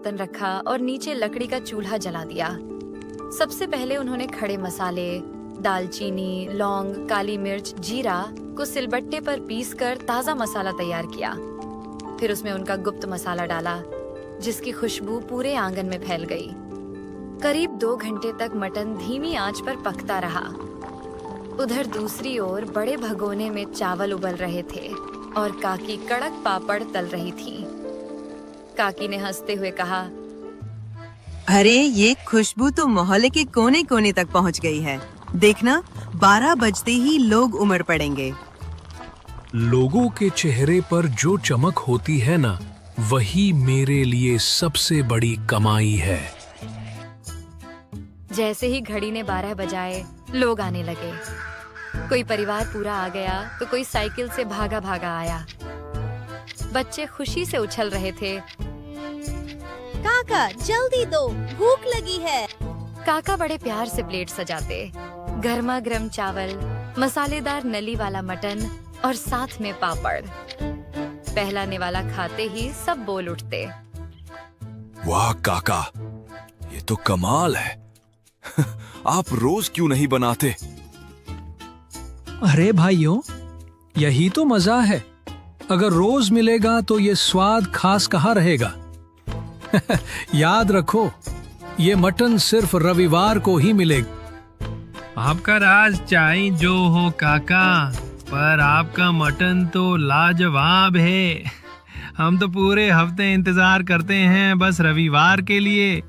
बर्तन रखा और नीचे लकड़ी का चूल्हा जला दिया। सबसे पहले उन्होंने खड़े मसाले, दालचीनी, लौंग, काली मिर्च, जीरा को सिलबट्टे पर पीसकर ताजा मसाला तैयार किया। फिर उसमें उनका गुप्त मसाला डाला, जिसकी खुशबू पूरे आंगन में फैल गई। करीब 2 घंटे तक मटन धीमी आंच पर पकता रहा। उधर दूसरी ओर बड़े भगोने में चावल उबल रहे थे और काकी कड़क पापड़ तल रही थी। काकी ने हंसते हुए कहा, अरे ये खुशबू तो मोहल्ले के कोने कोने तक पहुंच गई है। देखना, 12 बजते ही लोग उमड़ पड़ेंगे। लोगों के चेहरे पर जो चमक होती है ना, वही मेरे लिए सबसे बड़ी कमाई है। जैसे ही घड़ी ने 12 बजाए, लोग आने लगे। कोई परिवार पूरा आ गया तो कोई साइकिल से भागा भागा आया। बच्चे खुशी से उछल रहे थे। काका जल्दी दो, भूख लगी है। काका बड़े प्यार से प्लेट सजाते। गर्मा गर्म चावल, मसालेदार नली वाला मटन और साथ में पापड़। पहला निवाला खाते ही सब बोल उठते, वाह काका, ये तो कमाल है। आप रोज क्यों नहीं बनाते? अरे भाइयों, यही तो मजा है। अगर रोज मिलेगा तो ये स्वाद खास कहाँ रहेगा। याद रखो, ये मटन सिर्फ रविवार को ही मिलेगा। आपका राज चाहे जो हो काका, पर आपका मटन तो लाजवाब है। हम तो पूरे हफ्ते इंतजार करते हैं बस रविवार के लिए।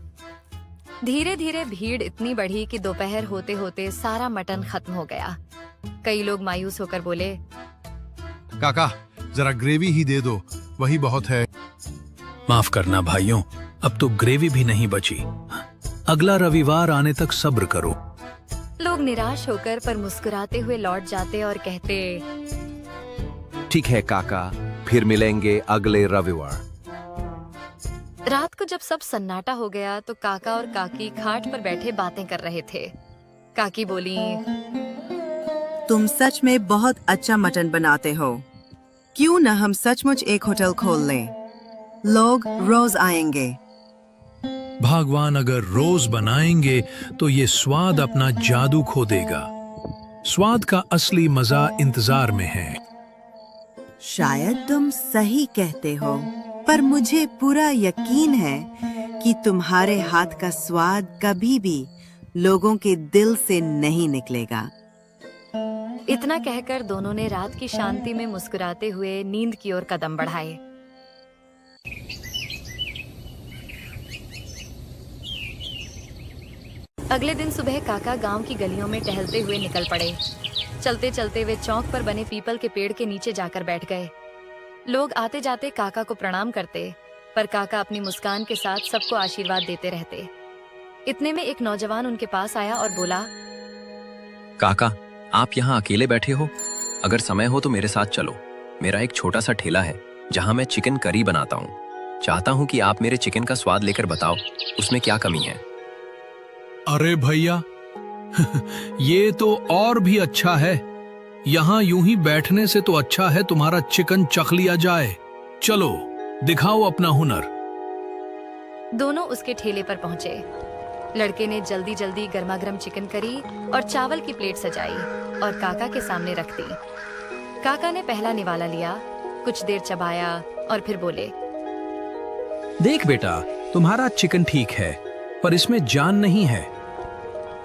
धीरे धीरे भीड़ इतनी बढ़ी कि दोपहर होते होते सारा मटन खत्म हो गया। कई लोग मायूस होकर बोले, काका जरा ग्रेवी ही दे दो, वही बहुत है। माफ करना भाइयों, अब तो ग्रेवी भी नहीं बची। अगला रविवार आने तक सब्र करो। लोग निराश होकर पर मुस्कुराते हुए लौट जाते और कहते, ठीक है काका, फिर मिलेंगे अगले रविवार। रात को जब सब सन्नाटा हो गया तो काका और काकी खाट पर बैठे बातें कर रहे थे। काकी बोली, तुम सच में बहुत अच्छा मटन बनाते हो। क्यों न हम सचमुच एक होटल खोल लें? लोग रोज आएंगे। भगवान अगर रोज बनाएंगे तो ये स्वाद अपना जादू खो देगा। स्वाद का असली मजा इंतजार में है। शायद तुम सही कहते हो, पर मुझे पूरा यकीन है कि तुम्हारे हाथ का स्वाद कभी भी लोगों के दिल से नहीं निकलेगा। इतना कहकर दोनों ने रात की शांति में मुस्कुराते हुए नींद की ओर कदम बढ़ाए। अगले दिन सुबह काका गांव की गलियों में टहलते हुए निकल पड़े। चलते चलते वे चौक पर बने पीपल के पेड़ के नीचे जाकर बैठ गए। लोग आते जाते काका को प्रणाम करते, पर काका अपनी मुस्कान के साथ सबको आशीर्वाद देते रहते। इतने में एक नौजवान उनके पास आया और बोला, काका, आप यहाँ अकेले बैठे हो? अगर समय हो तो मेरे साथ चलो। मेरा एक छोटा सा ठेला है जहाँ मैं चिकन करी बनाता हूँ। चाहता हूँ कि आप मेरे चिकन का स्वाद लेकर बताओ उसमें क्या कमी है। अरे भैया, ये तो और भी अच्छा है। यहाँ यूं ही बैठने से तो अच्छा है तुम्हारा चिकन चख लिया जाए। चलो दिखाओ अपना हुनर। दोनों उसके ठेले पर पहुंचे। लड़के ने जल्दी जल्दी गर्मा गर्म चिकन करी और चावल की प्लेट सजाई और काका के सामने रख दी। काका ने पहला निवाला लिया, कुछ देर चबाया और फिर बोले, देख बेटा, तुम्हारा चिकन ठीक है, पर इसमें जान नहीं है।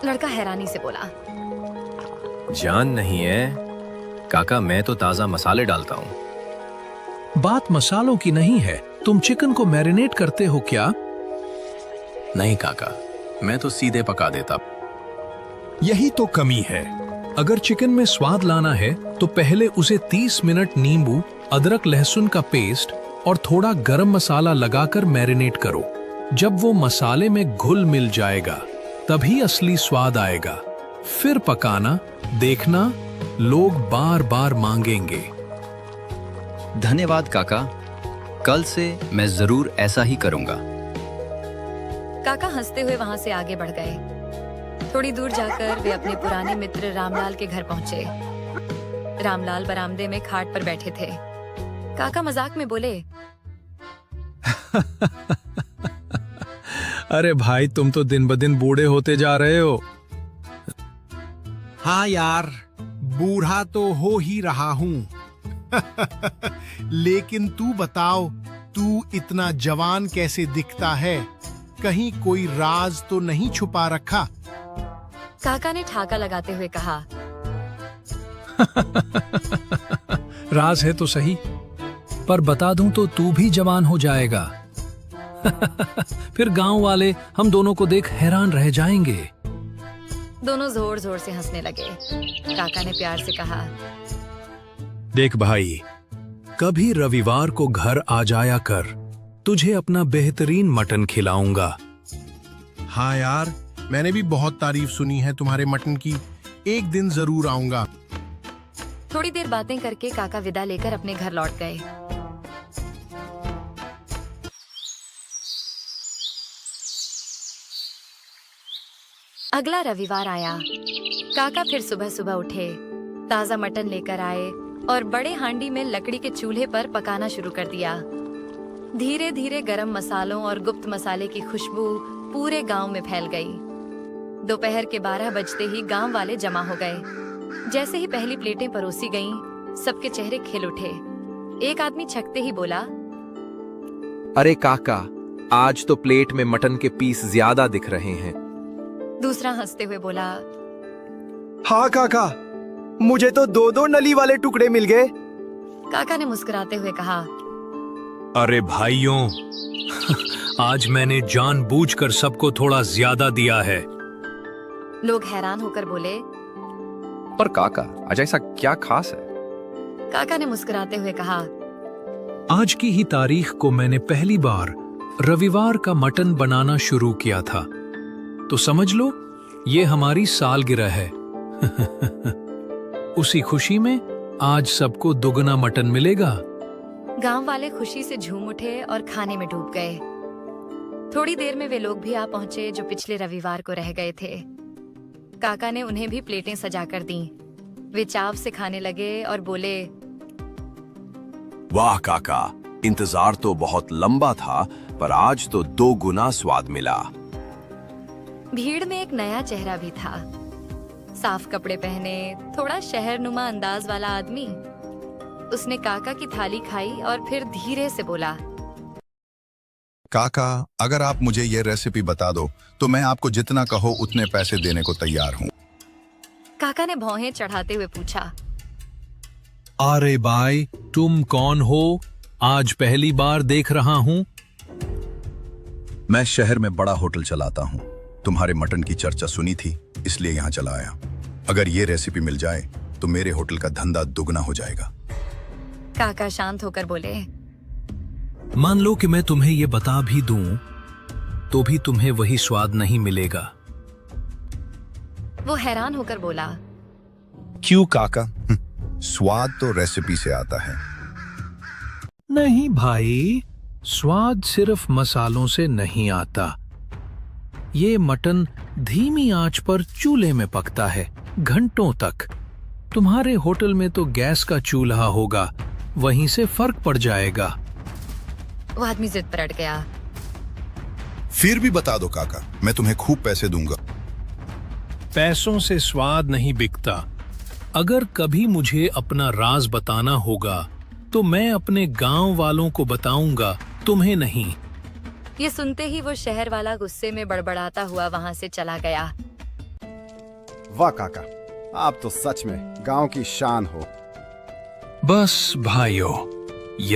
लड़का हैरानी से बोला, जान नहीं है काका, मैं तो ताजा मसाले डालता हूँ। बात मसालों की नहीं है, तुम चिकन को मैरिनेट करते हो क्या? नहीं काका, मैं तो सीधे पका देता। यही तो कमी है। अगर चिकन में स्वाद लाना है तो पहले उसे 30 मिनट नींबू, अदरक लहसुन का पेस्ट और थोड़ा गरम मसाला लगाकर मैरिनेट करो। जब वो मसाले में घुल मिल जाएगा तभी असली स्वाद आएगा। फिर पकाना, देखना लोग बार बार मांगेंगे। धन्यवाद काका, कल से मैं जरूर ऐसा ही करूंगा। काका हंसते हुए वहां से आगे बढ़ गए। थोड़ी दूर जाकर वे अपने पुराने मित्र रामलाल के घर पहुंचे। रामलाल बरामदे में खाट पर बैठे थे। काका मजाक में बोले, अरे भाई, तुम तो दिन ब दिन बूढ़े होते जा रहे हो। हाँ यार, बूढ़ा तो हो ही रहा हूँ। लेकिन तू बताओ, तू इतना जवान कैसे दिखता है? कहीं कोई राज तो नहीं छुपा रखा? काका ने ठाका लगाते हुए कहा। राज है तो सही, पर बता दूं तो तू भी जवान हो जाएगा। फिर गांव वाले हम दोनों को देख हैरान रह जाएंगे। दोनों जोर जोर से हंसने लगे। काका ने प्यार से कहा, देख भाई, कभी रविवार को घर आ जाया कर, तुझे अपना बेहतरीन मटन खिलाऊंगा। हाँ यार, मैंने भी बहुत तारीफ सुनी है तुम्हारे मटन की। एक दिन जरूर आऊंगा। थोड़ी देर बातें करके काका विदा लेकर अपने घर लौट गए। अगला रविवार आया। काका फिर सुबह सुबह उठे, ताजा मटन लेकर आए और बड़े हांडी में लकड़ी के चूल्हे पर पकाना शुरू कर दिया। धीरे धीरे गरम मसालों और गुप्त मसाले की खुशबू पूरे गांव में फैल गई। दोपहर के 12 बजते ही गांव वाले जमा हो गए। जैसे ही पहली प्लेटें परोसी गईं, सबके चेहरे खिल उठे। एक आदमी छकते ही बोला, अरे काका, आज तो प्लेट में मटन के पीस ज्यादा दिख रहे हैं। दूसरा हंसते हुए बोला, हाँ काका, मुझे तो 2-2 नली वाले टुकड़े मिल गए। काका ने मुस्कुराते हुए कहा, अरे भाइयों, आज मैंने जानबूझकर सबको थोड़ा ज्यादा दिया है। लोग हैरान होकर बोले। पर काका, आज ऐसा क्या खास है? काका ने मुस्कुराते हुए कहा, आज की ही तारीख को मैंने पहली बार रविवार का मटन बनाना शुरू किया था, तो समझ लो ये हमारी सालगिरह है। उसी खुशी में आज सबको दुगना मटन मिलेगा। गांव वाले खुशी से झूम उठे और खाने में डूब गए। थोड़ी देर में वे लोग भी आ पहुंचे जो पिछले रविवार को रह गए थे। काका ने उन्हें भी प्लेटें सजाकर दी। वे चाव से खाने लगे और बोले, वाह काका, इंतजार तो बहुत लंबा था, पर आज तो 2 गुना स्वाद मिला। भीड़ में एक नया चेहरा भी था। साफ कपड़े पहने, थोड़ा शहरनुमा अंदाज वाला आदमी। उसने काका की थाली खाई और फिर धीरे से बोला, काका, अगर आप मुझे ये रेसिपी बता दो तो मैं आपको जितना कहो उतने पैसे देने को तैयार हूँ। काका ने भौहें चढ़ाते हुए पूछा, अरे भाई, तुम कौन हो? आज पहली बार देख रहा हूँ। मैं शहर में बड़ा होटल चलाता हूँ। तुम्हारे मटन की चर्चा सुनी थी, इसलिए यहाँ चला आया। अगर ये रेसिपी मिल जाए तो मेरे होटल का धंधा दुगना हो जाएगा। काका शांत होकर बोले, मान लो कि मैं तुम्हें ये बता भी दूं, तो भी तुम्हें वही स्वाद नहीं मिलेगा। वो हैरान होकर बोला, क्यों काका? स्वाद तो रेसिपी से आता है। नहीं भाई, स्वाद सिर्फ मसालों से नहीं आता। ये मटन धीमी आंच पर चूल्हे में पकता है घंटों तक। तुम्हारे होटल में तो गैस का चूल्हा होगा, वहीं से फर्क पड़ जाएगा। वो आदमी जिद पर अड़ गया। फिर भी बता दो काका, मैं तुम्हें खूब पैसे दूंगा। पैसों से स्वाद नहीं बिकता। अगर कभी मुझे अपना राज बताना होगा तो मैं अपने गांव वालों को बताऊंगा, तुम्हें नहीं। ये सुनते ही वो शहर वाला गुस्से में बड़बड़ाता हुआ वहां से चला गया। वाह काका, आप तो सच में गांव की शान हो। बस भाइयों, यही